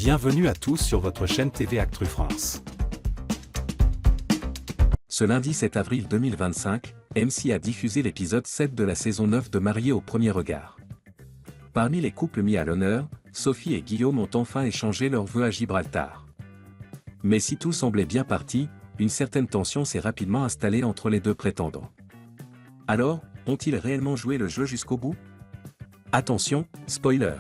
Bienvenue à tous sur votre chaîne TV Actu France. Ce lundi 7 avril 2025, M6 a diffusé l'épisode 7 de la saison 9 de Mariés au premier regard. Parmi les couples mis à l'honneur, Sophie et Guillaume ont enfin échangé leurs vœux à Gibraltar. Mais si tout semblait bien parti, une certaine tension s'est rapidement installée entre les deux prétendants. Alors, ont-ils réellement joué le jeu jusqu'au bout? Attention, spoiler!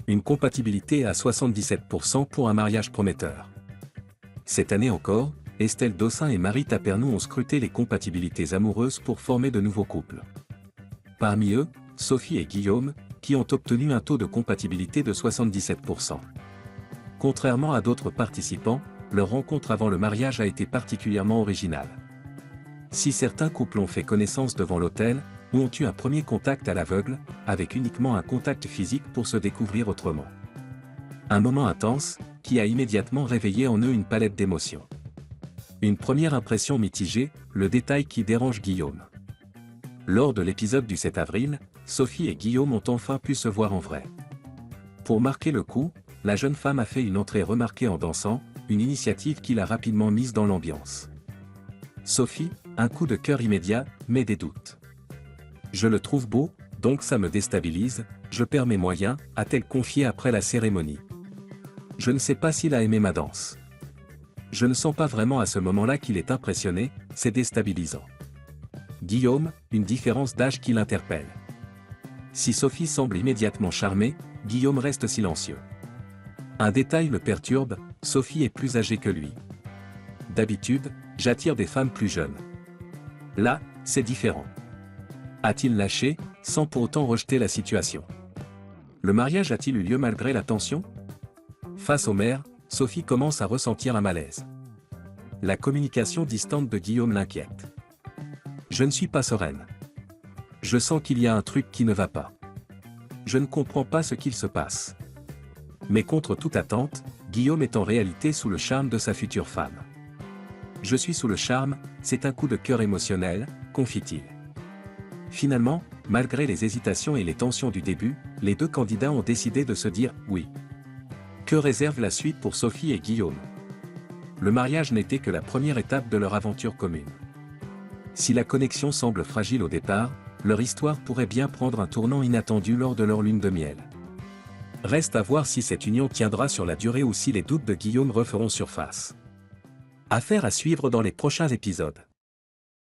Une compatibilité à 77% pour un mariage prometteur. Cette année encore, Estelle Dossin et Marie Tapernou ont scruté les compatibilités amoureuses pour former de nouveaux couples. Parmi eux, Sophie et Guillaume, qui ont obtenu un taux de compatibilité de 77%. Contrairement à d'autres participants, leur rencontre avant le mariage a été particulièrement originale. Si certains couples ont fait connaissance devant l'hôtel, ou ont eu un premier contact à l'aveugle, avec uniquement un contact physique pour se découvrir autrement. Un moment intense, qui a immédiatement réveillé en eux une palette d'émotions. Une première impression mitigée, le détail qui dérange Guillaume. Lors de l'épisode du 7 avril, Sophie et Guillaume ont enfin pu se voir en vrai. Pour marquer le coup, la jeune femme a fait une entrée remarquée en dansant, une initiative qui l'a rapidement mise dans l'ambiance. Sophie, un coup de cœur immédiat, mais des doutes. Je le trouve beau, donc ça me déstabilise, je perds mes moyens, a-t-elle confié après la cérémonie. Je ne sais pas s'il a aimé ma danse. Je ne sens pas vraiment à ce moment-là qu'il est impressionné, c'est déstabilisant. Guillaume, une différence d'âge qui l'interpelle. Si Sophie semble immédiatement charmée, Guillaume reste silencieux. Un détail le perturbe, Sophie est plus âgée que lui. D'habitude, j'attire des femmes plus jeunes. Là, c'est différent. A-t-il lâché, sans pour autant rejeter la situation? Le mariage a-t-il eu lieu malgré la tension? Face au maire, Sophie commence à ressentir un malaise. La communication distante de Guillaume l'inquiète. Je ne suis pas sereine. Je sens qu'il y a un truc qui ne va pas. Je ne comprends pas ce qu'il se passe. Mais contre toute attente, Guillaume est en réalité sous le charme de sa future femme. Je suis sous le charme, c'est un coup de cœur émotionnel, confie-t-il. Finalement, malgré les hésitations et les tensions du début, les deux candidats ont décidé de se dire « oui ». Que réserve la suite pour Sophie et Guillaume? Le mariage n'était que la première étape de leur aventure commune. Si la connexion semble fragile au départ, leur histoire pourrait bien prendre un tournant inattendu lors de leur lune de miel. Reste à voir si cette union tiendra sur la durée ou si les doutes de Guillaume referont surface. Affaire à suivre dans les prochains épisodes.